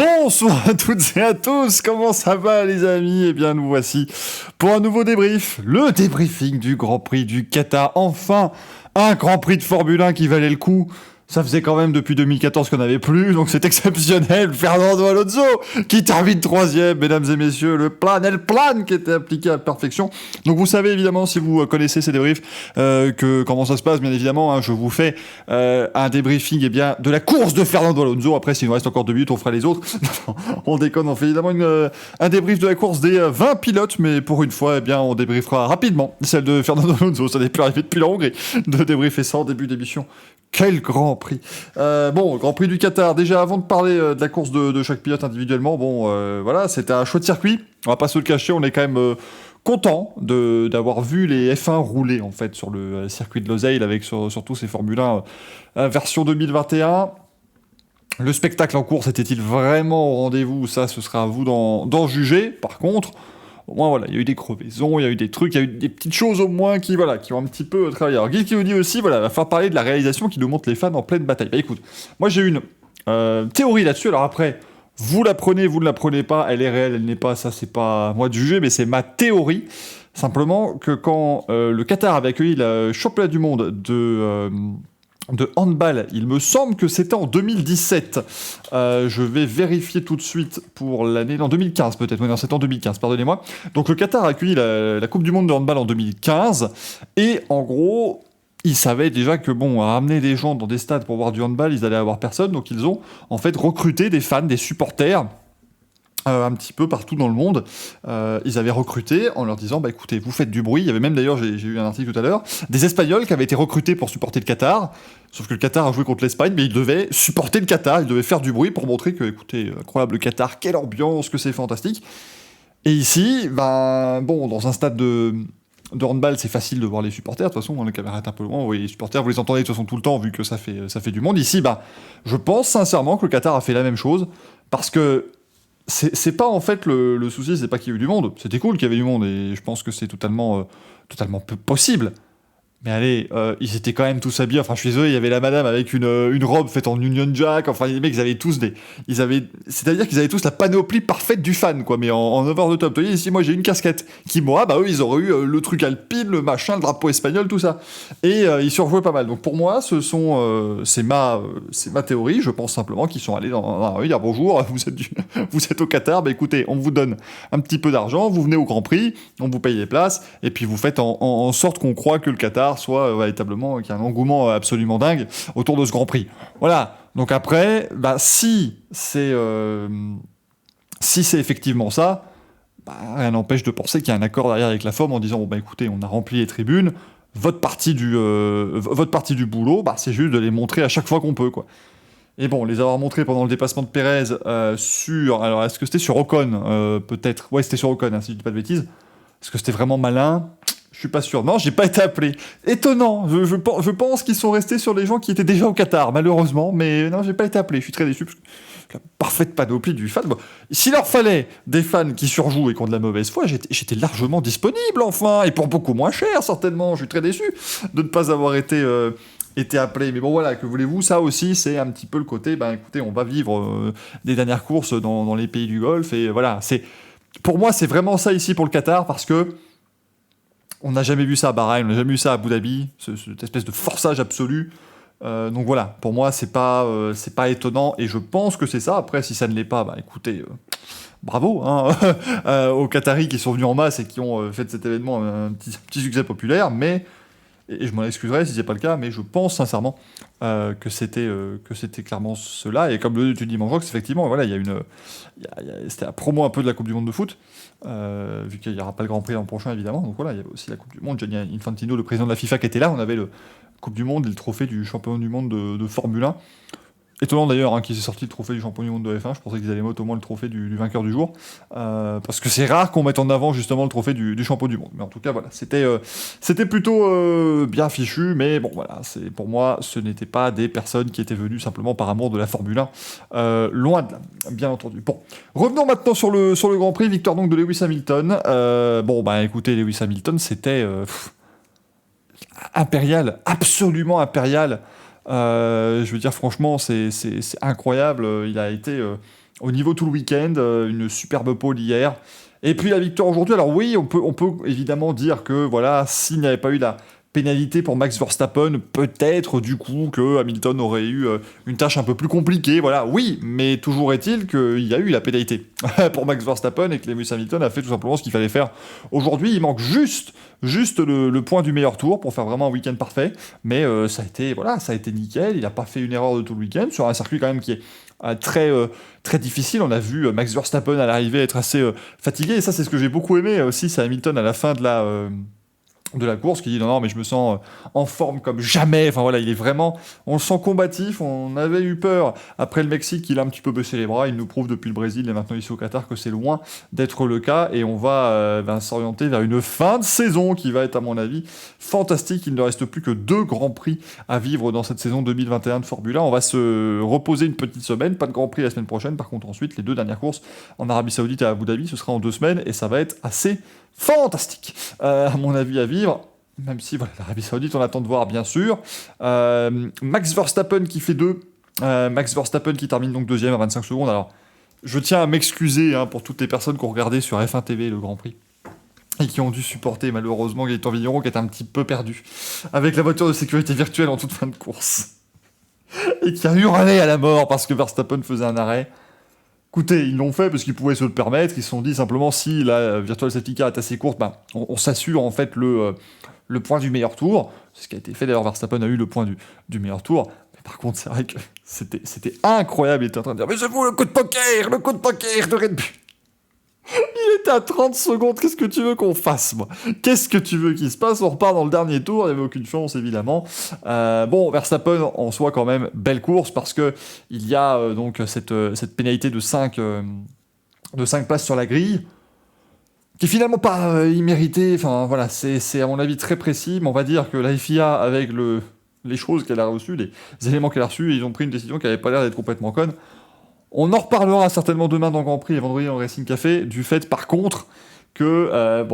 Bonsoir à toutes et à tous, comment ça va les amis? Eh bien nous voici pour un nouveau débrief, le débriefing du Grand Prix du Qatar. Enfin, un Grand Prix de Formule 1 qui valait le coup. Ça faisait quand même depuis 2014 qu'on n'avait plus, donc c'est exceptionnel. Fernando Alonso qui termine 3e, mesdames et messieurs, le plan qui était appliqué à la perfection. Donc vous savez évidemment, si vous connaissez ces débriefs, que comment ça se passe, bien évidemment, hein, je vous fais un débriefing bien, de la course de Fernando Alonso. Après, s'il nous reste encore 2 minutes, on fera les autres. On déconne, on fait évidemment un débrief de la course des 20 pilotes, mais pour une fois, bien, on débriefera rapidement celle de Fernando Alonso. Ça n'est plus arrivé depuis la Hongrie de débriefer ça en début d'émission. Quel Grand Prix. Grand Prix du Qatar. Déjà, avant de parler de la course de chaque pilote individuellement, voilà, c'était un chouette circuit. On va pas se le cacher, on est quand même content d'avoir vu les F1 rouler, en fait, sur le circuit de Losail, avec surtout ces Formule 1 version 2021. Le spectacle en course était-il vraiment au rendez-vous? Ça, ce sera à vous d'en juger. Par contre, au moins, voilà, il y a eu des crevaisons, il y a eu des trucs, il y a eu des petites choses au moins qui ont un petit peu travaillé. Alors, Guy qui nous dit aussi, voilà, va falloir parler de la réalisation qui nous montre les fans en pleine bataille. Bah écoute, moi j'ai une théorie là-dessus, alors après, vous la prenez, vous ne la prenez pas, elle est réelle, elle n'est pas, ça c'est pas à moi de juger, mais c'est ma théorie. Simplement que quand le Qatar avait accueilli le championnat du monde de handball, il me semble que c'était en 2017. Je vais vérifier tout de suite pour l'année... En 2015 peut-être, oui, non, c'était en 2015, pardonnez-moi. Donc le Qatar a accueilli la Coupe du Monde de handball en 2015, et en gros, ils savaient déjà que, à ramener des gens dans des stades pour voir du handball, ils allaient avoir personne, donc ils ont en fait recruté des fans, des supporters, un petit peu partout dans le monde. Ils avaient recruté en leur disant, écoutez, vous faites du bruit. Il y avait même d'ailleurs, j'ai eu un article tout à l'heure, des Espagnols qui avaient été recrutés pour supporter le Qatar, sauf que le Qatar a joué contre l'Espagne, mais ils devaient supporter le Qatar, ils devaient faire du bruit pour montrer que, écoutez, incroyable le Qatar, quelle ambiance, que c'est fantastique. Et ici, dans un stade de handball, c'est facile de voir les supporters. De toute façon, la caméra est un peu loin, vous voyez les supporters, vous les entendez de toute façon tout le temps, vu que ça fait du monde. Ici, je pense sincèrement que le Qatar a fait la même chose, parce que c'est pas en fait le souci, c'est pas qu'il y ait eu du monde. C'était cool qu'il y avait du monde et je pense que c'est totalement possible. Mais allez, ils étaient quand même tous habillés. Enfin, je suis désolé, il y avait la madame avec une robe faite en Union Jack. Enfin, les mecs, ils avaient tous c'est-à-dire qu'ils avaient tous la panoplie parfaite du fan, quoi. Mais en over the top. Vous voyez, ici, moi, j'ai une casquette qui, moi, eux, ils auraient eu le truc alpine, le machin, le drapeau espagnol, tout ça. Et ils surjouaient pas mal. Donc, pour moi, c'est ma théorie. Je pense simplement qu'ils sont allés dans la rue, dire bonjour, vous êtes au Qatar, écoutez, on vous donne un petit peu d'argent, vous venez au Grand Prix, on vous paye les places, et puis vous faites en sorte qu'on croit que le Qatar soit véritablement, qu'il y a un engouement absolument dingue autour de ce Grand Prix. Voilà. Donc après, si c'est effectivement ça, rien n'empêche de penser qu'il y a un accord derrière avec la FOM en disant écoutez, on a rempli les tribunes, votre partie du boulot, c'est juste de les montrer à chaque fois qu'on peut, quoi. Et les avoir montrés pendant le dépassement de Pérez alors est-ce que c'était sur Ocon, peut-être? Ouais, c'était sur Ocon, si je dis pas de bêtises. Est-ce que c'était vraiment malin? Je suis pas sûr. Non, j'ai pas été appelé. Étonnant. Je pense qu'ils sont restés sur les gens qui étaient déjà au Qatar, malheureusement. Mais non, j'ai pas été appelé. Je suis très déçu parce que la parfaite panoplie du fan. S'il leur fallait des fans qui surjouent et qui ont de la mauvaise foi, j'étais largement disponible, enfin, et pour beaucoup moins cher, certainement. Je suis très déçu de ne pas avoir été appelé. Mais voilà, que voulez-vous? Ça aussi, c'est un petit peu le côté. Écoutez, on va vivre des dernières courses dans les pays du Golfe, et voilà. Pour moi, c'est vraiment ça ici pour le Qatar, parce que on n'a jamais vu ça à Bahreïn, on n'a jamais vu ça à Abu Dhabi, cette espèce de forçage absolu. Donc voilà, pour moi, c'est pas étonnant, et je pense que c'est ça. Après, si ça ne l'est pas, écoutez, bravo aux Qataris qui sont venus en masse et qui ont fait de cet événement un petit succès populaire, mais, et je m'en excuserai si c'est pas le cas, mais je pense sincèrement que c'était clairement cela. Et comme tu dis, Manjox, effectivement, voilà, c'était la promo un peu de la Coupe du Monde de foot, vu qu'il n'y aura pas le Grand Prix l'an prochain, évidemment. Donc voilà, il y avait aussi la Coupe du Monde. Gianni Infantino, le président de la FIFA, qui était là. On avait le Coupe du Monde et le trophée du champion du monde de Formule 1. Étonnant d'ailleurs qu'ils aient sorti le trophée du champion du monde de F1. Je pensais qu'ils allaient mettre au moins le trophée du vainqueur du jour, parce que c'est rare qu'on mette en avant justement le trophée du champion du monde. Mais en tout cas, voilà, c'était plutôt bien fichu. Mais voilà, pour moi, ce n'étaient pas des personnes qui étaient venues simplement par amour de la Formule 1, loin de là, bien entendu. Bon, revenons maintenant sur le Grand Prix. Victoire donc de Lewis Hamilton. Écoutez, Lewis Hamilton, c'était impérial, absolument impérial. Je veux dire, franchement, c'est incroyable. Il a été au niveau tout le week-end, une superbe pole hier. Et puis la victoire aujourd'hui, alors oui, on peut évidemment dire que voilà, s'il n'y avait pas eu la pénalité pour Max Verstappen, peut-être du coup que Hamilton aurait eu une tâche un peu plus compliquée, voilà, oui, mais toujours est-il qu'il y a eu la pénalité pour Max Verstappen et que Lewis Hamilton a fait tout simplement ce qu'il fallait faire. Aujourd'hui, il manque juste le point du meilleur tour pour faire vraiment un week-end parfait, mais ça a été nickel, il n'a pas fait une erreur de tout le week-end, sur un circuit quand même qui est très difficile. On a vu Max Verstappen à l'arrivée être assez fatigué, et ça c'est ce que j'ai beaucoup aimé aussi, c'est Hamilton à la fin de la course qui dit non mais je me sens en forme comme jamais, enfin voilà, il est vraiment, on le sent combatif. On avait eu peur après le Mexique, il a un petit peu baissé les bras, il nous prouve depuis le Brésil et maintenant ici au Qatar que c'est loin d'être le cas, et on va s'orienter vers une fin de saison qui va être à mon avis fantastique. Il ne reste plus que 2 grands prix à vivre dans cette saison 2021 de Formule 1. On va se reposer une petite semaine, pas de grand prix la semaine prochaine, par contre ensuite les 2 dernières courses en Arabie Saoudite et à Abu Dhabi, ce sera en 2 semaines et ça va être assez fantastique, à mon avis, à vivre. Même si, voilà, l'Arabie Saoudite, on attend de voir, bien sûr. Max Verstappen qui fait 2. Max Verstappen qui termine donc deuxième à 25 secondes. Alors, je tiens à m'excuser pour toutes les personnes qui ont regardé sur F1 TV le Grand Prix et qui ont dû supporter malheureusement Gaëtan Vigneron qui est un petit peu perdu avec la voiture de sécurité virtuelle en toute fin de course et qui a hurlé à la mort parce que Verstappen faisait un arrêt. Écoutez, ils l'ont fait parce qu'ils pouvaient se le permettre. Ils se sont dit simplement, si la Virtual Safety Car est assez courte, on s'assure en fait le point du meilleur tour. C'est ce qui a été fait d'ailleurs. Verstappen a eu le point du meilleur tour. Mais par contre, c'est vrai que c'était incroyable. Il était en train de dire mais c'est vous le coup de poker de Red Bull. Il était à 30 secondes, qu'est-ce que tu veux qu'on fasse, moi? Qu'est-ce que tu veux qu'il se passe? On repart dans le dernier tour, il n'y avait aucune chance, évidemment. Bon, Verstappen, en soi, quand même, belle course, parce que il y a donc cette pénalité de 5 places sur la grille, qui est finalement pas imméritée. Enfin, voilà, c'est à mon avis très précis, mais on va dire que la FIA, avec les choses qu'elle a reçues, les éléments qu'elle a reçus, ils ont pris une décision qui n'avait pas l'air d'être complètement conne. On en reparlera certainement demain dans Grand Prix et vendredi dans Racing Café, du fait par contre que,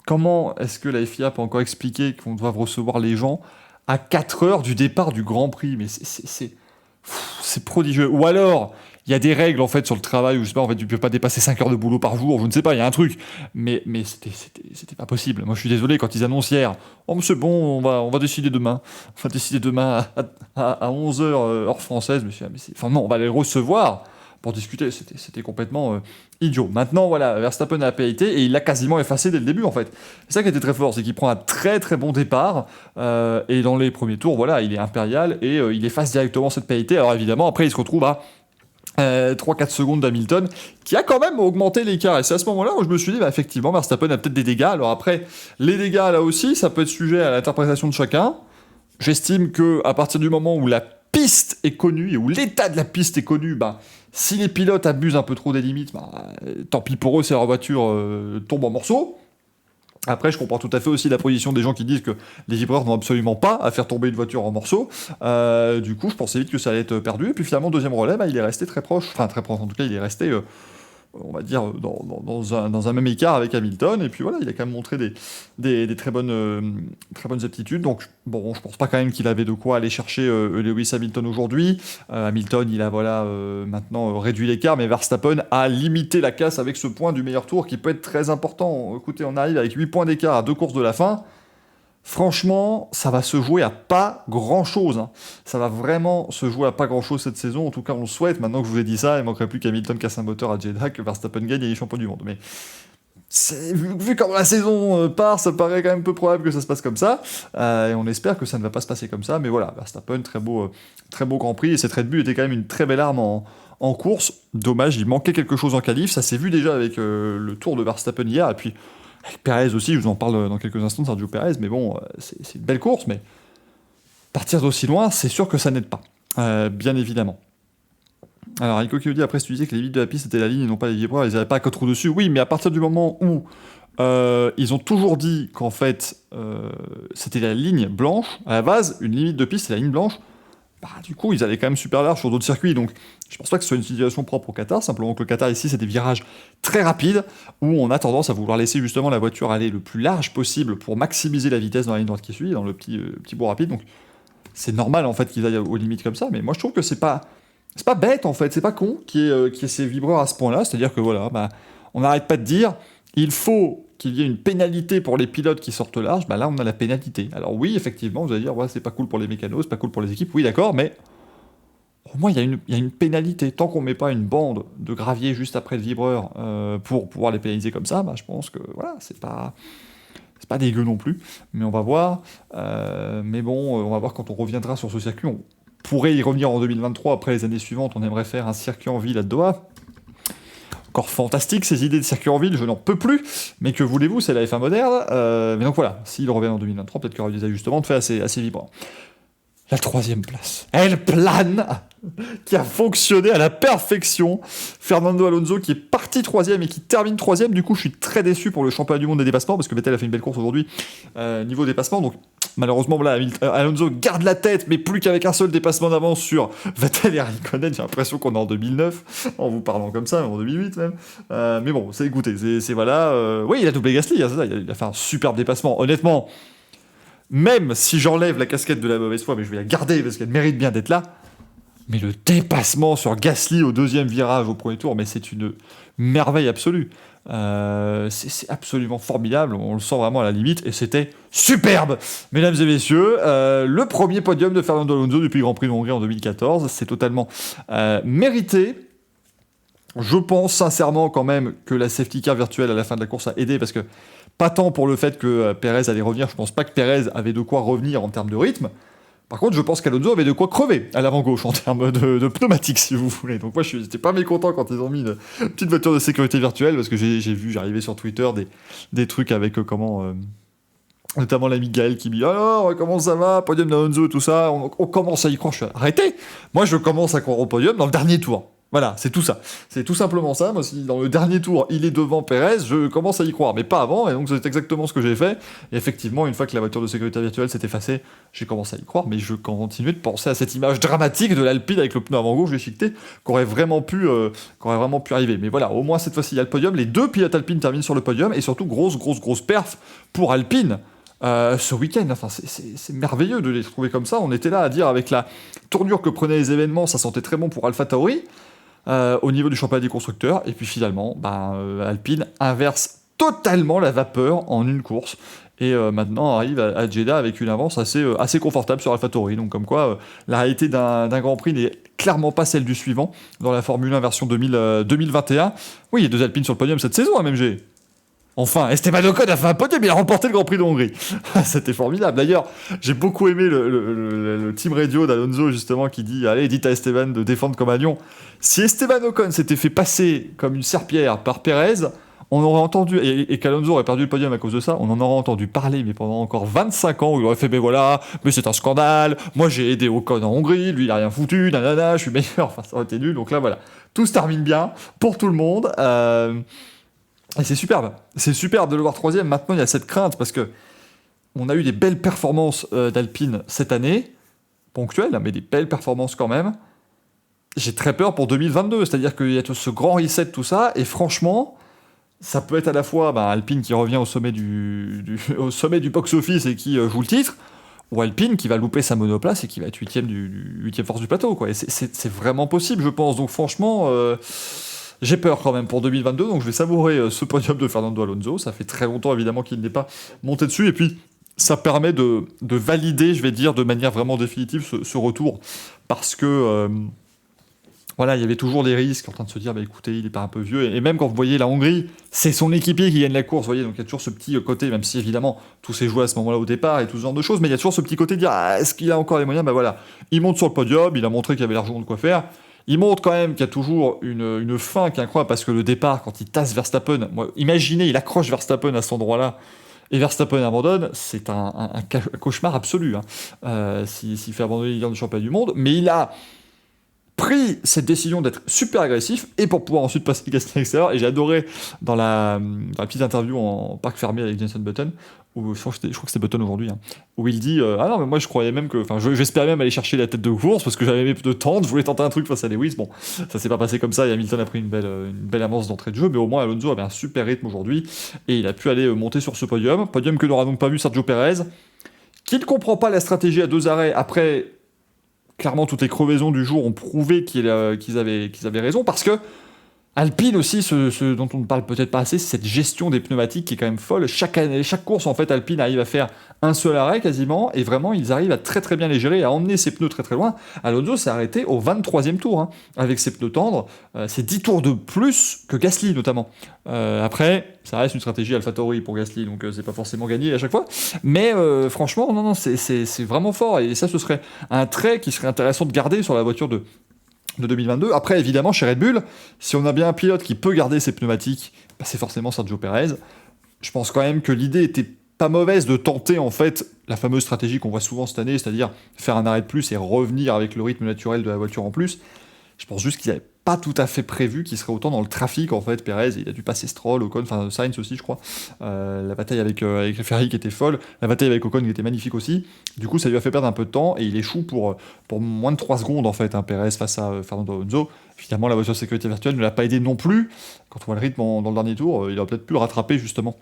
comment est-ce que la FIA peut encore expliquer qu'on doit recevoir les gens à 4 heures du départ du Grand Prix? Mais c'est prodigieux. Ou alors, il y a des règles en fait sur le travail où je sais pas, en fait, tu peux pas dépasser 5 heures de boulot par jour, je ne sais pas, il y a un truc. Mais c'était pas possible. Moi je suis désolé quand ils annoncent hier, oh mais c'est bon, on va décider demain. On va décider demain à 11 heures heure française. Enfin non, on va les recevoir pour discuter. C'était complètement idiot. Maintenant voilà, Verstappen a la pénalité et il l'a quasiment effacé dès le début en fait. C'est ça qui était très fort, c'est qu'il prend un très très bon départ et dans les premiers tours, voilà, il est impérial et il efface directement cette pénalité. Alors évidemment, après il se retrouve à 3-4 secondes d'Hamilton, qui a quand même augmenté l'écart. Et c'est à ce moment-là où je me suis dit, effectivement, Verstappen a peut-être des dégâts. Alors après, les dégâts, là aussi, ça peut être sujet à l'interprétation de chacun. J'estime que à partir du moment où la piste est connue, et où l'état de la piste est connu, si les pilotes abusent un peu trop des limites, tant pis pour eux, si leur voiture tombe en morceaux. Après, je comprends tout à fait aussi la position des gens qui disent que les vibreurs n'ont absolument pas à faire tomber une voiture en morceaux. Du coup, je pensais vite que ça allait être perdu. Et puis finalement, deuxième relais, il est resté très proche. Enfin, très proche, en tout cas, il est resté, on va dire, dans un même écart avec Hamilton. Et puis voilà, il a quand même montré des très bonnes aptitudes. Donc, bon, je pense pas quand même qu'il avait de quoi aller chercher Lewis Hamilton aujourd'hui. Hamilton, il a maintenant réduit l'écart, mais Verstappen a limité la casse avec ce point du meilleur tour qui peut être très important. Écoutez, on arrive avec 8 points d'écart à 2 courses de la fin. Franchement, ça va se jouer à pas grand-chose. Ça va vraiment se jouer à pas grand-chose cette saison. En tout cas, on le souhaite. Maintenant que je vous ai dit ça, il ne manquerait plus qu'Hamilton casse un moteur à Jeddah, que Verstappen gagne et il est champion du monde. Mais vu comment la saison part, ça paraît quand même peu probable que ça se passe comme ça. Et on espère que ça ne va pas se passer comme ça. Mais voilà, Verstappen, très beau Grand Prix. Et cette Red Bull était quand même une très belle arme en course. Dommage, il manquait quelque chose en qualif. Ça s'est vu déjà avec le tour de Verstappen hier. Et puis avec Perez aussi, je vous en parle dans quelques instants de Sergio Perez, mais bon, c'est une belle course, mais partir d'aussi loin, c'est sûr que ça n'aide pas, bien évidemment. Alors, Rico qui nous dit, après, si tu disais que les limites de la piste, c'était la ligne et non pas les vibreurs, ils n'avaient pas à quatre roues dessus. Oui, mais à partir du moment où ils ont toujours dit qu'en fait, c'était la ligne blanche, à la base, une limite de piste, c'est la ligne blanche, du coup, ils allaient quand même super large sur d'autres circuits, donc je pense pas que ce soit une situation propre au Qatar, simplement que le Qatar ici, c'est des virages très rapides, où on a tendance à vouloir laisser justement la voiture aller le plus large possible pour maximiser la vitesse dans la ligne droite qui suit, dans le petit bout rapide, donc c'est normal en fait qu'ils aillent aux limites comme ça, mais moi je trouve que c'est pas C'est pas bête en fait, c'est pas con qu'il y ait ces vibreurs à ce point-là, c'est-à-dire que voilà, bah, on n'arrête pas de dire, il faut qu'il y ait une pénalité pour les pilotes qui sortent large, bah là on a la pénalité. Alors oui, effectivement, vous allez dire, ouais, c'est pas cool pour les mécanos, c'est pas cool pour les équipes, oui d'accord, mais au moins il y a une pénalité. Tant qu'on met pas une bande de gravier juste après le vibreur pour pouvoir les pénaliser comme ça, bah, je pense que voilà, c'est pas dégueu non plus, mais on va voir. Mais bon, on va voir quand on reviendra sur ce circuit. On pourrait y revenir en 2023, après les années suivantes, on aimerait faire un circuit en ville à Doha. Encore fantastique ces idées de circuit en ville, je n'en peux plus, mais que voulez-vous, c'est la F1 moderne. Mais donc voilà, s'il revient en 2023, peut-être qu'il y aura des ajustements de fait assez vibrants. La troisième place, elle plane, qui a fonctionné à la perfection. Fernando Alonso qui est parti troisième et qui termine troisième. Du coup, je suis très déçu pour le championnat du monde des dépassements parce que Vettel a fait une belle course aujourd'hui niveau dépassement. Donc malheureusement, voilà, Alonso garde la tête, mais plus qu'avec un seul dépassement d'avance sur Vettel et Raikkonen. J'ai l'impression qu'on est en 2009, en vous parlant comme ça, en 2008 même. Mais bon, c'est écoutez, c'est voilà. Oui, il a doublé Gasly, hein, c'est ça, il a fait un superbe dépassement. Honnêtement, même si j'enlève la casquette de la mauvaise foi, mais je vais la garder parce qu'elle mérite bien d'être là. Mais le dépassement sur Gasly au deuxième virage au premier tour, mais c'est une merveille absolue. C'est absolument formidable, on le sent vraiment à la limite, et c'était superbe, mesdames et messieurs. Le premier podium de Fernando Alonso depuis le Grand Prix de Hongrie en 2014, c'est totalement mérité. Je pense sincèrement quand même que la safety car virtuelle à la fin de la course a aidé, parce que pas tant pour le fait que Perez allait revenir, je pense pas que Perez avait de quoi revenir en termes de rythme. Par contre, je pense qu'Alonso avait de quoi crever à l'avant-gauche en termes de pneumatique, si vous voulez. Donc moi, j'étais pas mécontent quand ils ont mis une petite voiture de sécurité virtuelle, parce que j'arrivais sur Twitter des trucs avec notamment l'ami Gaël qui me dit alors, comment ça va, podium d'Alonso et tout ça, on commence à y croire. Je suis arrêtez, moi je commence à croire au podium dans le dernier tour. Voilà, c'est tout ça. C'est tout simplement ça. Moi, si dans le dernier tour, il est devant Perez, je commence à y croire, mais pas avant, et donc c'est exactement ce que j'ai fait. Et effectivement, une fois que la voiture de sécurité virtuelle s'est effacée, j'ai commencé à y croire, mais je continuais de penser à cette image dramatique de l'Alpine avec le pneu avant-gauche déchiqueté, qu'aurait vraiment pu arriver. Mais voilà, au moins cette fois-ci, il y a le podium. Les deux pilotes Alpine terminent sur le podium, et surtout, grosse perf pour Alpine. Ce week-end, enfin, c'est merveilleux de les trouver comme ça. On était là à dire, avec la tournure que prenaient les événements, ça sentait très bon pour AlphaTauri. Au niveau du championnat des constructeurs, et puis finalement, Alpine inverse totalement la vapeur en une course, et maintenant arrive à Jeddah avec une avance assez confortable sur AlphaTauri. Donc comme quoi, la réalité d'un Grand Prix n'est clairement pas celle du suivant, dans la Formule 1 version 2021. Oui, il y a deux Alpines sur le podium cette saison à MG. Enfin, Esteban Ocon a fait un podium, il a remporté le Grand Prix de Hongrie. C'était formidable. D'ailleurs, j'ai beaucoup aimé le team radio d'Alonso, justement, qui dit allez, dites à Esteban de défendre comme un lion. Si Esteban Ocon s'était fait passer comme une serpillière par Perez, on aurait entendu, et qu'Alonso aurait perdu le podium à cause de ça, on en aurait entendu parler, mais pendant encore 25 ans, où il aurait fait mais voilà, mais c'est un scandale, moi j'ai aidé Ocon en Hongrie, lui il a rien foutu, nanana, je suis meilleur, enfin ça aurait été nul. Donc là voilà, tout se termine bien pour tout le monde. Et c'est superbe de le voir troisième. Maintenant, il y a cette crainte parce que on a eu des belles performances d'Alpine cette année, ponctuelles, mais des belles performances quand même. J'ai très peur pour 2022, c'est-à-dire qu'il y a tout ce grand reset, tout ça, et franchement, ça peut être à la fois Alpine qui revient au sommet au sommet du box-office et qui joue le titre, ou Alpine qui va louper sa monoplace et qui va être huitième force du plateau, quoi. Et c'est vraiment possible, je pense. Donc franchement... j'ai peur quand même pour 2022, donc je vais savourer ce podium de Fernando Alonso. Ça fait très longtemps évidemment qu'il n'est pas monté dessus, et puis ça permet de valider, je vais dire, de manière vraiment définitive ce retour, parce que voilà, il y avait toujours des risques en train de se dire écoutez, il est pas un peu vieux, et même quand vous voyez la Hongrie, c'est son équipier qui gagne la course, vous voyez, donc il y a toujours ce petit côté, même si évidemment tout s'est joué à ce moment-là au départ et tout ce genre de choses, mais il y a toujours ce petit côté de dire est-ce qu'il a encore les moyens. Voilà, il monte sur le podium, il a montré qu'il y avait largement de quoi faire. Il montre quand même qu'il y a toujours une fin qui est incroyable, parce que le départ, quand il tasse Verstappen, imaginez, il accroche Verstappen à cet endroit-là, et Verstappen abandonne, c'est un cauchemar absolu, s'il fait abandonner le leader du championnat du monde. Mais il a pris cette décision d'être super agressif, et pour pouvoir ensuite passer le casting extérieur. Et j'ai adoré dans la petite interview en parc fermé avec Jenson Button, où je crois que c'était Button aujourd'hui, où il dit ah non mais moi je croyais même que, enfin j'espérais même aller chercher la tête de course parce que j'avais même de tente, je voulais tenter un truc face à Lewis. Bon, ça s'est pas passé comme ça, et Hamilton a pris une belle avance d'entrée de jeu, mais au moins Alonso avait un super rythme aujourd'hui et il a pu aller monter sur ce podium que n'aura donc pas vu Sergio Perez, qui ne comprend pas la stratégie à deux arrêts après clairement, toutes les crevaisons du jour ont prouvé qu'ils avaient raison, parce que Alpine aussi, ce dont on ne parle peut-être pas assez, c'est cette gestion des pneumatiques qui est quand même folle. Chaque année, chaque course, en fait, Alpine arrive à faire un seul arrêt quasiment, et vraiment, ils arrivent à très très bien les gérer, à emmener ses pneus très très loin. Alonso s'est arrêté au 23e tour, hein, avec ses pneus tendres. C'est 10 tours de plus que Gasly, notamment. Après, ça reste une stratégie AlphaTauri pour Gasly, donc c'est pas forcément gagné à chaque fois. Mais franchement, non, c'est vraiment fort, et ça, ce serait un trait qui serait intéressant de garder sur la voiture de 2022. Après, évidemment, chez Red Bull, si on a bien un pilote qui peut garder ses pneumatiques, bah, c'est forcément Sergio Pérez. Je pense quand même que l'idée était pas mauvaise de tenter en fait la fameuse stratégie qu'on voit souvent cette année, c'est-à-dire faire un arrêt de plus et revenir avec le rythme naturel de la voiture en plus. Je pense juste qu'ils n'avaient pas tout à fait prévu qu'il serait autant dans le trafic en fait. Pérez, il a dû passer Stroll, Ocon, enfin Sainz aussi je crois. La bataille avec Ferrari qui était folle, la bataille avec Ocon qui était magnifique aussi. Du coup ça lui a fait perdre un peu de temps et il échoue pour moins de 3 secondes en fait, hein, Pérez face à Fernando Alonso. Évidemment la voiture de sécurité virtuelle ne l'a pas aidé non plus. Quand on voit le rythme dans le dernier tour, il aurait peut-être pu le rattraper justement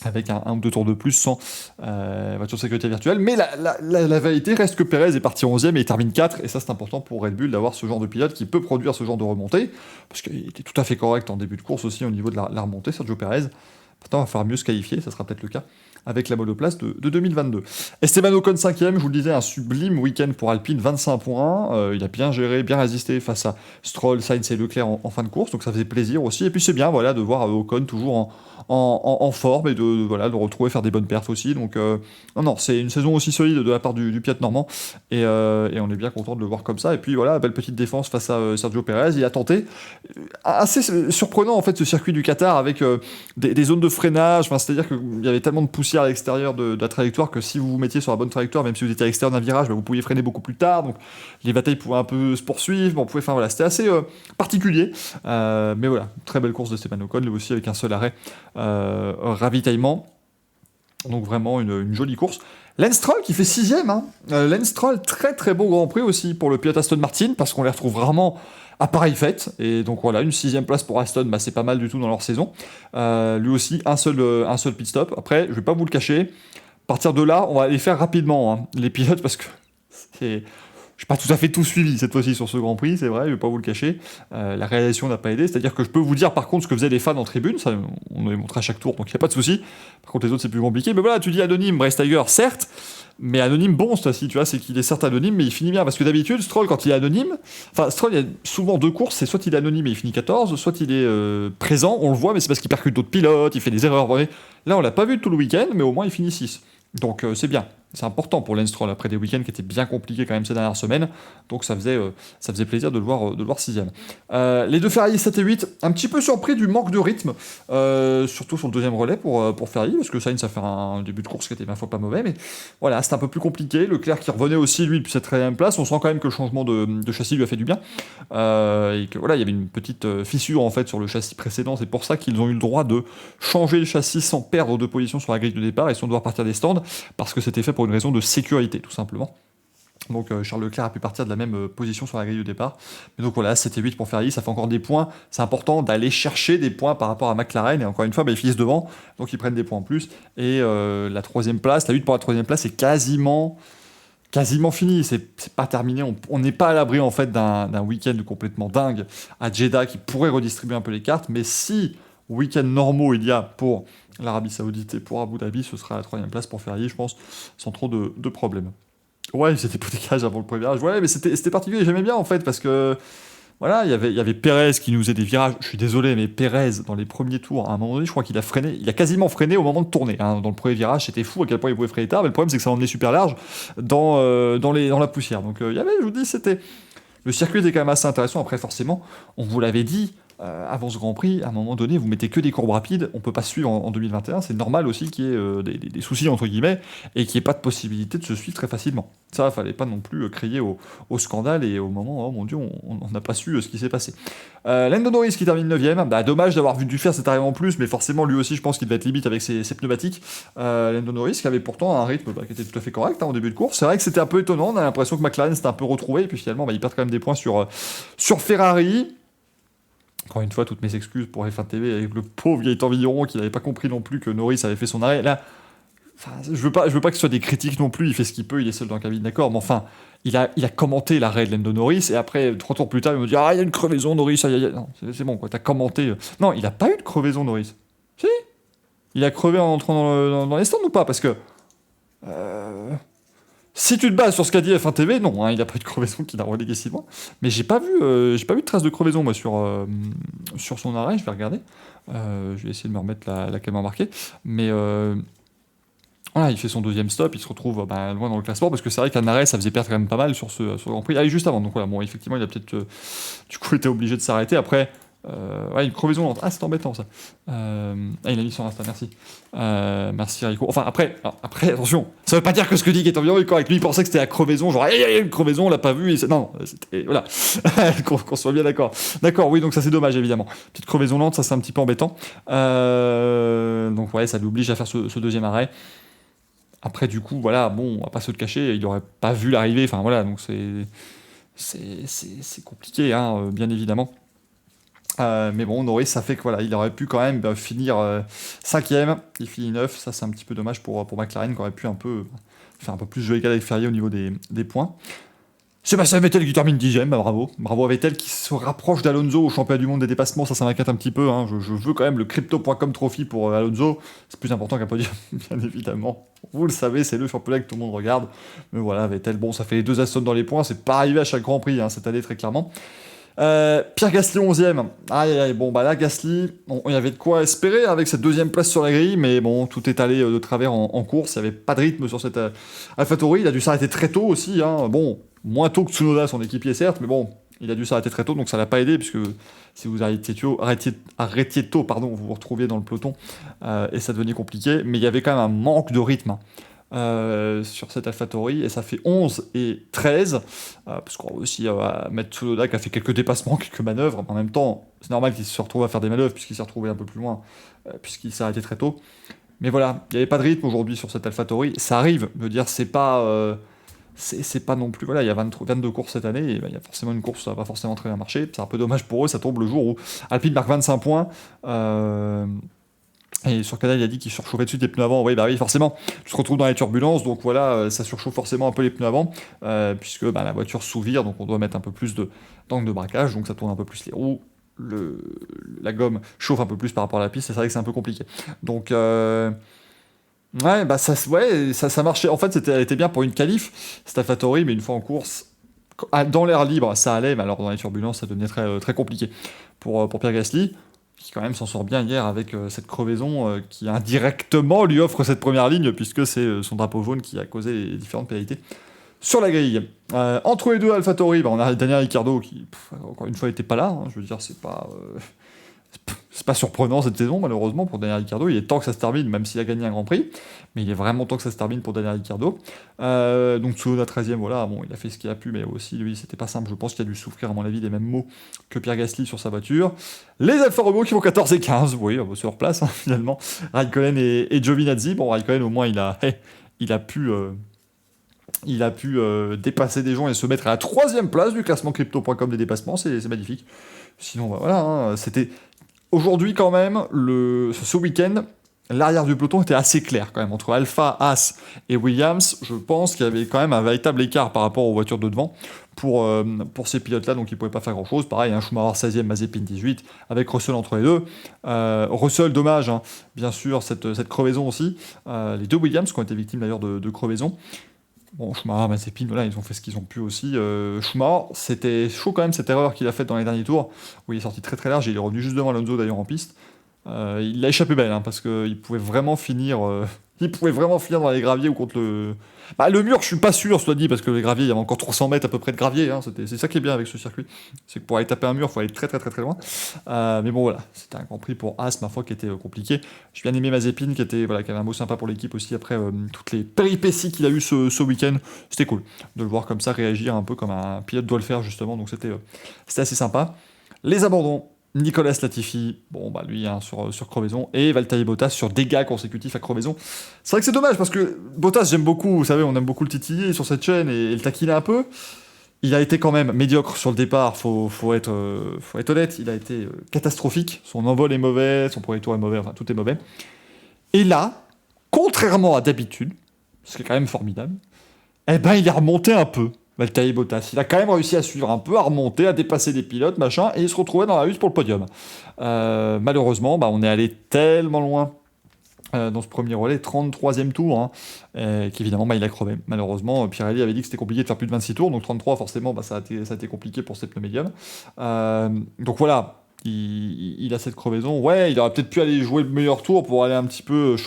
avec un ou deux tours de plus sans voiture de sécurité virtuelle. Mais la vérité reste que Pérez est parti 11e et il termine 4, et ça c'est important pour Red Bull d'avoir ce genre de pilote qui peut produire ce genre de remontée, parce qu'il était tout à fait correct en début de course aussi au niveau de la remontée, Sergio Pérez. Pourtant, il va falloir mieux se qualifier, ça sera peut-être le cas avec la monoplace de 2022. Esteban Ocon 5e, je vous le disais, un sublime week-end pour Alpine, 25 points. Il a bien géré, bien résisté face à Stroll, Sainz et Leclerc en fin de course, donc ça faisait plaisir aussi. Et puis c'est bien voilà, de voir Ocon toujours en forme et de le retrouver faire des bonnes perfs aussi. Donc non, c'est une saison aussi solide de la part du pilote normand, et on est bien content de le voir comme ça. Et puis voilà, belle petite défense face à Sergio Pérez. Il a tenté, assez surprenant en fait, ce circuit du Qatar avec des zones de freinage, c'est-à-dire qu'il y avait tellement de poussière à l'extérieur de la trajectoire que si vous vous mettiez sur la bonne trajectoire, même si vous étiez à l'extérieur d'un virage, vous pouviez freiner beaucoup plus tard, donc les batailles pouvaient un peu se poursuivre, c'était assez particulier, mais voilà, très belle course de Esteban Ocon, lui aussi avec un seul arrêt ravitaillement, donc vraiment une jolie course. Lance Stroll qui fait 6ème, hein. Lance Stroll, très très beau Grand Prix aussi pour le pilote Aston Martin, parce qu'on les retrouve rarement à pareille fête, et donc voilà, une 6ème place pour Aston, c'est pas mal du tout dans leur saison. Lui aussi, un seul pit stop. Après, je vais pas vous le cacher, à partir de là, on va les faire rapidement, hein, les pilotes, parce que j'ai pas tout à fait tout suivi cette fois-ci sur ce Grand Prix, c'est vrai, je vais pas vous le cacher. La réalisation n'a pas aidé, c'est-à-dire que je peux vous dire par contre ce que faisaient les fans en tribune, ça on les montre à chaque tour, donc il n'y a pas de souci. Par contre les autres c'est plus compliqué, mais voilà, tu dis anonyme, Bryce Tiger, certes, mais anonyme bon cette fois-ci, tu vois, c'est qu'il est certes anonyme, mais il finit bien, parce que d'habitude, Stroll quand il est anonyme, Stroll il y a souvent deux courses, c'est soit il est anonyme et il finit 14, soit il est présent, on le voit, mais c'est parce qu'il percute d'autres pilotes, il fait des erreurs. Là on l'a pas vu tout le week-end, mais au moins il finit 6. Donc c'est bien, c'est important pour Lance Stroll après des week-ends qui étaient bien compliqués quand même ces dernières semaines, donc ça faisait plaisir de le voir 6ème. Les deux Ferrari 7 et 8, un petit peu surpris du manque de rythme, surtout sur le deuxième relais pour Ferrari, parce que Sainz a fait un début de course qui était ma foi pas mauvais, mais voilà, c'était un peu plus compliqué. Leclerc qui revenait aussi lui depuis cette 13ème place, on sent quand même que le changement de châssis lui a fait du bien, et que voilà, il y avait une petite fissure en fait sur le châssis précédent, c'est pour ça qu'ils ont eu le droit de changer le châssis sans perdre de position sur la grille de départ et sans devoir partir des stands, parce que c'était fait pour une raison de sécurité, tout simplement. Donc Charles Leclerc a pu partir de la même position sur la grille de départ. Mais donc voilà, 7 et 8 pour Ferrari, ça fait encore des points. C'est important d'aller chercher des points par rapport à McLaren, et encore une fois, ils finissent devant, donc ils prennent des points en plus. Et la troisième place, la lutte pour la troisième place est quasiment fini, c'est pas terminé, on n'est pas à l'abri en fait d'un week-end complètement dingue à Jeddah qui pourrait redistribuer un peu les cartes, mais si week-end normaux il y a pour l'Arabie Saoudite et pour Abu Dhabi, ce sera la troisième place pour Ferrari, je pense, sans trop de problèmes. Ouais, c'était hypothécage avant le premier virage, ouais, mais c'était particulier, j'aimais bien en fait, parce que voilà, il y avait Pérez qui nous faisait des virages, je suis désolé, mais Pérez, dans les premiers tours, à un moment donné, je crois qu'il a quasiment freiné au moment de tourner, hein. Dans le premier virage, c'était fou à quel point il pouvait freiner tard, mais le problème c'est que ça emmenait super large dans la poussière, donc il y avait, je vous dis, le circuit était quand même assez intéressant. Après forcément, on vous l'avait dit, avant ce Grand Prix, à un moment donné, vous mettez que des courbes rapides, on peut pas se suivre en 2021, c'est normal aussi qu'il y ait des soucis, entre guillemets, et qu'il n'y ait pas de possibilité de se suivre très facilement. Ça, fallait pas non plus crier au scandale, et au moment, oh mon Dieu, on n'a pas su ce qui s'est passé. Lando Norris qui termine 9ème, dommage d'avoir dû faire cet arrêt en plus, mais forcément, lui aussi, je pense qu'il devait être limite avec ses pneumatiques. Lando Norris qui avait pourtant un rythme qui était tout à fait correct, hein, au début de course. C'est vrai que c'était un peu étonnant, on a l'impression que McLaren s'était un peu retrouvé, et puis finalement, ils perdent quand même des points sur Ferrari. Encore une fois, toutes mes excuses pour F1 TV avec le pauvre vieil Torvillon qui n'avait pas compris non plus que Norris avait fait son arrêt. Là, Enfin, je veux pas que ce soit des critiques non plus, il fait ce qu'il peut, il est seul dans la cabine, d'accord, mais enfin, il a commenté l'arrêt de Lando Norris, et après, 3 tours plus tard, il me dit ah, il y a une crevaison, Norris, aïe, aïe, aïe. Non, c'est bon, quoi, t'as commenté. Non, il a pas eu de crevaison, Norris. Si, il a crevé en entrant dans les stands ou pas? Parce que. Si tu te bases sur ce qu'a dit F1 TV, non, hein, il a pas eu de crevaison qu'il a relégué si loin. Mais j'ai pas vu de trace de crevaison, moi, sur son arrêt, je vais regarder. Je vais essayer de me remettre la caméra marquée. Mais. Voilà, il fait son deuxième stop, il se retrouve loin dans le classement, parce que c'est vrai qu'un arrêt, ça faisait perdre quand même pas mal sur le Grand Prix. Ah, et juste avant, donc voilà, bon, effectivement, il a peut-être, du coup, été obligé de s'arrêter. Après, ouais, une crevaison lente. Ah, c'est embêtant, ça. Il a mis sur Insta, merci. Merci, Rico. Enfin, après, attention, ça veut pas dire que ce que dit Gaëtan est correct. Lui, il pensait que c'était la crevaison, genre, il y a une crevaison, on l'a pas vu. Non, c'était, voilà, qu'on soit bien d'accord. D'accord, oui, donc ça, c'est dommage, évidemment. Petite crevaison lente, ça, c'est un petit peu embêtant. Donc, ouais, ça l'oblige à faire ce deuxième arrêt. Après, du coup, voilà, bon, on va pas se le cacher, il aurait pas vu l'arrivée, enfin voilà, donc c'est compliqué, hein, bien évidemment. Mais bon, Norris, ça fait que voilà, il aurait pu quand même finir 5ème, il finit 9, ça c'est un petit peu dommage pour McLaren, qui aurait pu faire un peu plus jouer avec Ferrier au niveau des points. Sébastien Vettel qui termine 10ème, bravo. Bravo à Vettel qui se rapproche d'Alonso au championnat du monde des dépassements, ça m'inquiète un petit peu. Hein. Je veux quand même le Crypto.com Trophy pour Alonso, c'est plus important qu'un podium, bien évidemment. Vous le savez, c'est le championnat que tout le monde regarde. Mais voilà, Vettel, bon, ça fait les 2 Aston dans les points, c'est pas arrivé à chaque Grand Prix hein, cette année, très clairement. Pierre Gasly 11ème. Aïe aïe, bon bah là Gasly, il y avait de quoi espérer avec cette deuxième place sur la grille, mais bon, tout est allé de travers en course, il n'y avait pas de rythme sur cette AlphaTauri, il a dû s'arrêter très tôt aussi, hein. Bon, moins tôt que Tsunoda, son équipier certes, mais bon, il a dû s'arrêter très tôt, donc ça l'a pas aidé, puisque si vous arrêtiez tôt, pardon, vous vous retrouviez dans le peloton, et ça devenait compliqué, mais il y avait quand même un manque de rythme. Hein. Sur cette AlphaTauri et ça fait 11 et 13 parce qu'on va aussi mettre Tsunoda qui a fait quelques dépassements, quelques manœuvres en même temps c'est normal qu'il se retrouve à faire des manœuvres puisqu'il s'est retrouvé un peu plus loin puisqu'il s'est arrêté très tôt mais voilà, il n'y avait pas de rythme aujourd'hui sur cette AlphaTauri, ça arrive, je veux dire c'est pas non plus, voilà, il y a 22 courses cette année, et il y a forcément une course, ça va pas forcément très bien marcher, c'est un peu dommage pour eux, ça tombe le jour où Alpine marque 25 points, et sur Canal, il a dit qu'il surchauffait dessus des pneus avant. Oui, bah oui, forcément, tu te retrouves dans les turbulences, donc voilà, ça surchauffe forcément un peu les pneus avant, puisque la voiture sous-vire, donc on doit mettre un peu plus d'angle de braquage, donc ça tourne un peu plus les roues, la gomme chauffe un peu plus par rapport à la piste, et c'est vrai que c'est un peu compliqué. Donc, ouais, ça marchait. En fait, elle était bien pour une qualif, cette AlphaTauri, mais une fois en course, dans l'air libre, ça allait, mais alors dans les turbulences, ça devenait très, très compliqué pour Pierre Gasly qui quand même s'en sort bien hier avec cette crevaison qui indirectement lui offre cette première ligne, puisque c'est son drapeau jaune qui a causé les différentes pénalités sur la grille. Entre les deux AlphaTauri, on a Daniel Ricciardo qui, encore une fois, n'était pas là. Hein, je veux dire, c'est pas surprenant cette saison, malheureusement, pour Daniel Ricciardo. Il est temps que ça se termine, même s'il a gagné un Grand Prix. Mais il est vraiment temps que ça se termine pour Daniel Ricciardo. Donc Tsunoda 13ème, voilà, bon, il a fait ce qu'il a pu, mais aussi, lui, c'était pas simple. Je pense qu'il a dû souffrir, à mon avis, des mêmes mots que Pierre Gasly sur sa voiture. Les Alfa Romeo qui vont 14 et 15, oui, sur leur place, hein, finalement. Raikkonen et Giovinazzi. Bon, Raikkonen, au moins, il a pu dépasser des gens et se mettre à la 3ème place du classement crypto.com des dépassements, c'est magnifique. Sinon, voilà, hein, c'était... Aujourd'hui, quand même, ce week-end, l'arrière du peloton était assez clair, quand même. Entre Alpha, Haas et Williams, je pense qu'il y avait quand même un véritable écart par rapport aux voitures de devant pour ces pilotes-là, donc ils ne pouvaient pas faire grand-chose. Pareil, Schumacher 16ème, Mazepin 18, avec Russell entre les deux. Russell, dommage, hein, bien sûr, cette crevaison aussi. Les deux Williams qui ont été victimes d'ailleurs de crevaison. Bon, Schumacher, Mazepin, voilà, ils ont fait ce qu'ils ont pu aussi. Schumacher, c'était chaud quand même cette erreur qu'il a faite dans les derniers tours, où il est sorti très très large, et il est revenu juste devant Alonso d'ailleurs en piste. Il a échappé belle, hein, parce qu'il pouvait vraiment finir dans les graviers ou contre le... le mur, je suis pas sûr, cela dit, parce que les graviers, il y avait encore 300 mètres à peu près de gravier, hein, c'est ça qui est bien avec ce circuit, c'est que pour aller taper un mur, il faut aller très très très très loin. Mais bon voilà, c'était un Grand Prix pour Haas, ma foi, qui était compliqué. J'ai bien aimé Mazepin, qui avait un mot sympa pour l'équipe aussi, après toutes les péripéties qu'il a eu ce week-end, c'était cool de le voir comme ça, réagir un peu comme un pilote doit le faire justement, donc c'était assez sympa. Les abandons, Nicolas Latifi, bon lui hein, sur crevaison, et Valtteri Bottas sur dégâts consécutifs à crevaison. C'est vrai que c'est dommage parce que Bottas, j'aime beaucoup, vous savez, on aime beaucoup le titiller sur cette chaîne et le taquiner un peu. Il a été quand même médiocre sur le départ, faut être honnête, il a été catastrophique, son envol est mauvais, son premier tour est mauvais, enfin tout est mauvais. Et là, contrairement à d'habitude, ce qui est quand même formidable, eh ben il est remonté un peu, Valtteri Bottas. Il a quand même réussi à suivre un peu, à remonter, à dépasser des pilotes, machin, et il se retrouvait dans la lutte pour le podium. Malheureusement, on est allé tellement loin dans ce premier relais, 33e tour, qu'évidemment il a crevé. Malheureusement, Pirelli avait dit que c'était compliqué de faire plus de 26 tours, donc 33 forcément ça a été compliqué pour ces pneus médiums. Donc voilà, il a cette crevaison. Ouais, il aurait peut-être pu aller jouer le meilleur tour pour aller un petit peu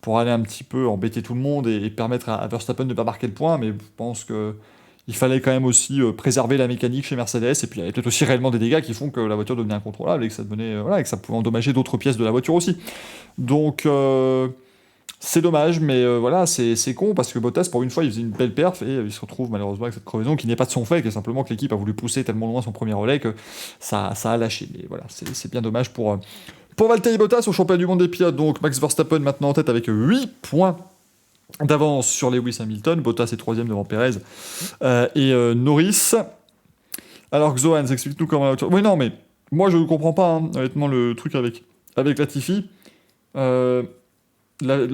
pour aller un petit peu embêter tout le monde et permettre à Verstappen de ne pas marquer le point, mais je pense que il fallait quand même aussi préserver la mécanique chez Mercedes, et puis il y avait peut-être aussi réellement des dégâts qui font que la voiture devenait incontrôlable et que ça devenait, et que ça pouvait endommager d'autres pièces de la voiture aussi. Donc c'est dommage, mais c'est con parce que Bottas, pour une fois, il faisait une belle perf et il se retrouve malheureusement avec cette crevaison qui n'est pas de son fait, qui est simplement que l'équipe a voulu pousser tellement loin son premier relais que ça a lâché. Mais voilà, c'est bien dommage pour Valtteri Bottas au championnat du monde des pilotes. Donc Max Verstappen maintenant en tête avec 8 points d'avance sur Lewis Hamilton. Bottas est 3ème devant Perez et Norris. Alors Xohan, explique-nous comment la voiture... Oui, non, mais moi je ne comprends pas, honnêtement, le truc avec Latifi. La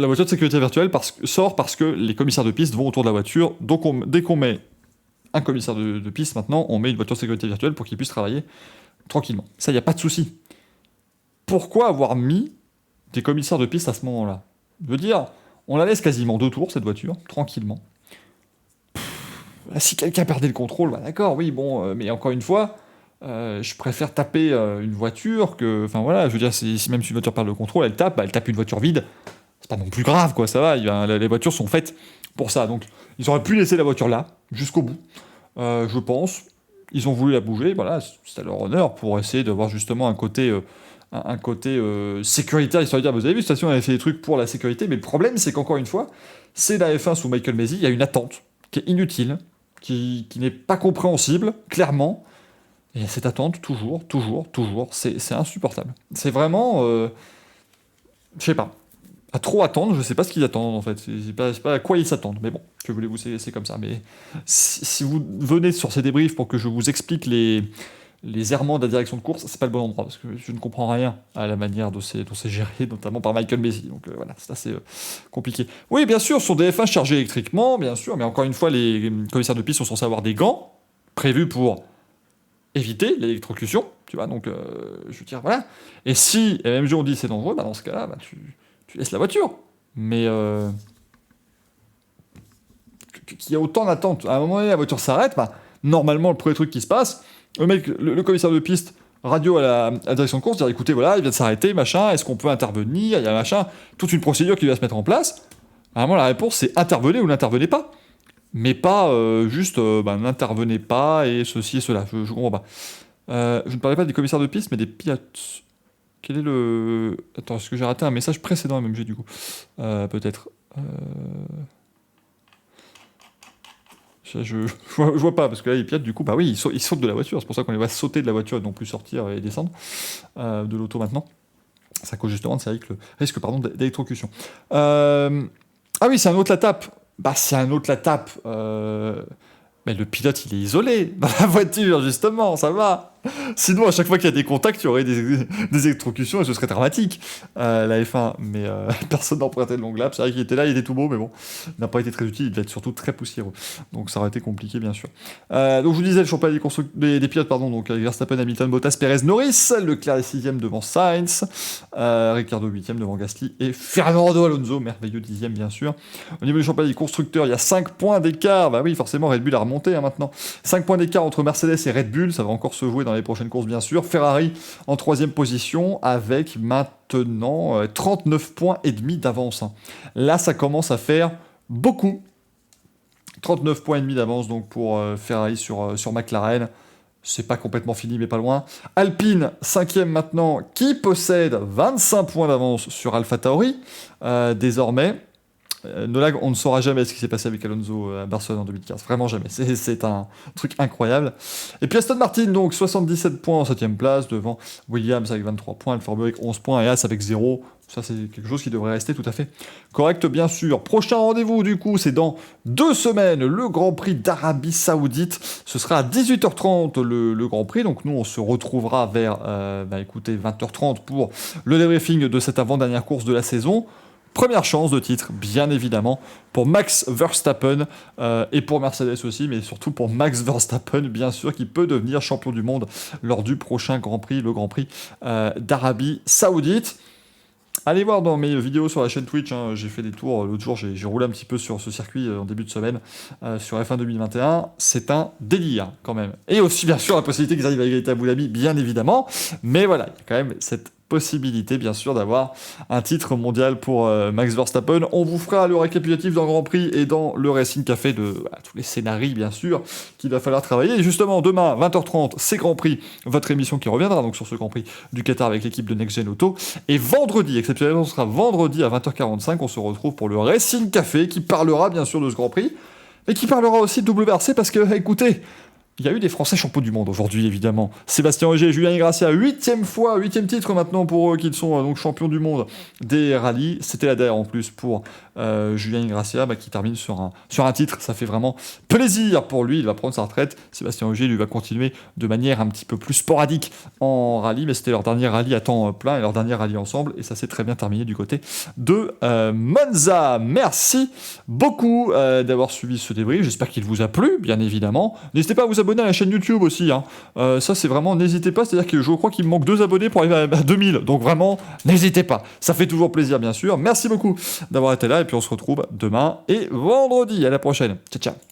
voiture de sécurité virtuelle sort parce que les commissaires de piste vont autour de la voiture. Donc dès qu'on met un commissaire de piste maintenant, on met une voiture de sécurité virtuelle pour qu'il puisse travailler tranquillement. Ça, il n'y a pas de souci. Pourquoi avoir mis des commissaires de piste à ce moment-là? Je veux dire, on la laisse quasiment 2 tours, cette voiture, tranquillement. Si quelqu'un perdait le contrôle, d'accord, oui, bon, mais encore une fois, je préfère taper une voiture que... Enfin voilà, je veux dire, si même si une voiture perd le contrôle, elle tape une voiture vide. C'est pas non plus grave, quoi, ça va, les voitures sont faites pour ça. Donc, ils auraient pu laisser la voiture là, jusqu'au bout, je pense. Ils ont voulu la bouger, voilà, c'est à leur honneur pour essayer d'avoir justement un côté sécuritaire, histoire de dire, vous avez vu, cette station avait fait des trucs pour la sécurité, mais le problème, c'est qu'encore une fois, c'est la F1 sous Michael Masi, il y a une attente qui est inutile, qui n'est pas compréhensible, clairement, et cette attente, toujours, c'est insupportable. C'est vraiment... je sais pas. À trop attendre, je sais pas ce qu'ils attendent en fait. C'est pas à quoi ils s'attendent. Mais bon, que voulez-vous, c'est comme ça. Mais si vous venez sur ces débriefs pour que je vous explique les errements de la direction de course, c'est pas le bon endroit parce que je ne comprends rien à la manière dont c'est géré, notamment par Michael Masi. Donc voilà, c'est assez compliqué. Oui, bien sûr, sur des F1 chargés électriquement, bien sûr, mais encore une fois, les commissaires de piste sont censés avoir des gants prévus pour éviter l'électrocution, tu vois. Donc, je veux dire, voilà. Et si LMG on dit c'est dangereux, dans ce cas-là, tu laisses la voiture. Mais qu'il y a autant d'attente. À un moment donné, la voiture s'arrête, normalement, le premier truc qui se passe, le commissaire de piste radio à la direction de course, dire écoutez, voilà, il vient de s'arrêter, machin, est-ce qu'on peut intervenir? Il y a machin, toute une procédure qui va se mettre en place. À un moment, la réponse, c'est intervenez ou n'intervenez pas. Mais pas juste n'intervenez pas et ceci et cela. Je comprends pas. Je ne parlais pas des commissaires de piste, mais des pilotes. Quel est le... Attends, est-ce que j'ai raté un message précédent à MMG du coup? Peut-être. Je vois pas, parce que là, les pilotes, du coup, oui, ils sautent de la voiture. C'est pour ça qu'on les voit sauter de la voiture et non plus sortir et descendre de l'auto maintenant. Ça cause justement de ces risques d'électrocution. Ah oui, c'est un autre la tape. C'est un autre la tape. Mais le pilote, il est isolé dans la voiture, justement, ça va. Sinon, à chaque fois qu'il y a des contacts, il y aurait des électrocutions et ce serait dramatique, la F1. Mais personne n'empruntait de longue lap. C'est vrai qu'il était là, il était tout beau, mais bon, il n'a pas été très utile. Il devait être surtout très poussiéreux. Donc ça aurait été compliqué, bien sûr. Donc je vous disais, le championnat des pilotes, donc avec Verstappen, Hamilton, Bottas, Perez, Norris, Leclerc est 6ème devant Sainz, Ricciardo 8ème devant Gasly et Fernando Alonso, merveilleux 10ème, bien sûr. Au niveau du championnat des constructeurs, il y a 5 points d'écart. Oui, forcément, Red Bull a remonté maintenant. 5 points d'écart entre Mercedes et Red Bull, ça va encore se jouer dans les prochaines courses, bien sûr. Ferrari en 3ème position avec maintenant 39 points et demi d'avance. Là, ça commence à faire beaucoup. 39 points et demi d'avance donc pour Ferrari sur McLaren. C'est pas complètement fini, mais pas loin. Alpine, 5ème maintenant, qui possède 25 points d'avance sur AlphaTauri, désormais. Nolag, on ne saura jamais ce qui s'est passé avec Alonso à Barcelone en 2015. Vraiment jamais. C'est un truc incroyable. Et puis Aston Martin, donc 77 points en 7ème place, devant Williams avec 23 points, Alfa Romeo avec 11 points et As avec 0. Ça, c'est quelque chose qui devrait rester tout à fait correct, bien sûr. Prochain rendez-vous, du coup, c'est dans 2 semaines, le Grand Prix d'Arabie Saoudite. Ce sera à 18h30 le Grand Prix. Donc nous, on se retrouvera vers 20h30 pour le débriefing de cette avant-dernière course de la saison. première chance de titre, bien évidemment, pour Max Verstappen et pour Mercedes aussi, mais surtout pour Max Verstappen, bien sûr, qui peut devenir champion du monde lors du prochain Grand Prix, le Grand Prix d'Arabie Saoudite. Allez voir dans mes vidéos sur la chaîne Twitch, hein, j'ai fait des tours, l'autre jour j'ai roulé un petit peu sur ce circuit en début de semaine, sur F1 2021, c'est un délire quand même. Et aussi bien sûr la possibilité qu'ils arrivent à égalité à Abu Dhabi, bien évidemment, mais voilà, il y a quand même cette possibilité bien sûr d'avoir un titre mondial pour Max Verstappen. On vous fera le récapitulatif dans le Grand Prix et dans le Racing Café de tous les scénarios bien sûr qu'il va falloir travailler. Et justement demain 20h30 c'est Grand Prix, votre émission qui reviendra donc sur ce Grand Prix du Qatar avec l'équipe de Next Gen Auto. Et vendredi, exceptionnellement ce sera vendredi à 20h45, on se retrouve pour le Racing Café qui parlera bien sûr de ce Grand Prix, mais qui parlera aussi de WRC parce que écoutez, il y a eu des Français champions du monde aujourd'hui, évidemment. Sébastien Ogier et Julien Ingrassia, 8e titre maintenant pour eux, qu'ils sont donc champions du monde des rallyes. C'était la dernière en plus pour Julien Ingrassia, qui termine sur un titre. Ça fait vraiment plaisir pour lui, il va prendre sa retraite. Sébastien Ogier, lui, va continuer de manière un petit peu plus sporadique en rallye, mais c'était leur dernier rallye à temps plein et leur dernier rallye ensemble, et ça s'est très bien terminé du côté de Monza. Merci beaucoup d'avoir suivi ce débrief, j'espère qu'il vous a plu, bien évidemment. N'hésitez pas à vous abonner à la chaîne YouTube aussi, hein. Ça c'est vraiment, n'hésitez pas, c'est-à-dire que je crois qu'il me manque 2 abonnés pour arriver à 2000, donc vraiment, n'hésitez pas, ça fait toujours plaisir bien sûr. Merci beaucoup d'avoir été là, et puis on se retrouve demain et vendredi, à la prochaine, ciao ciao.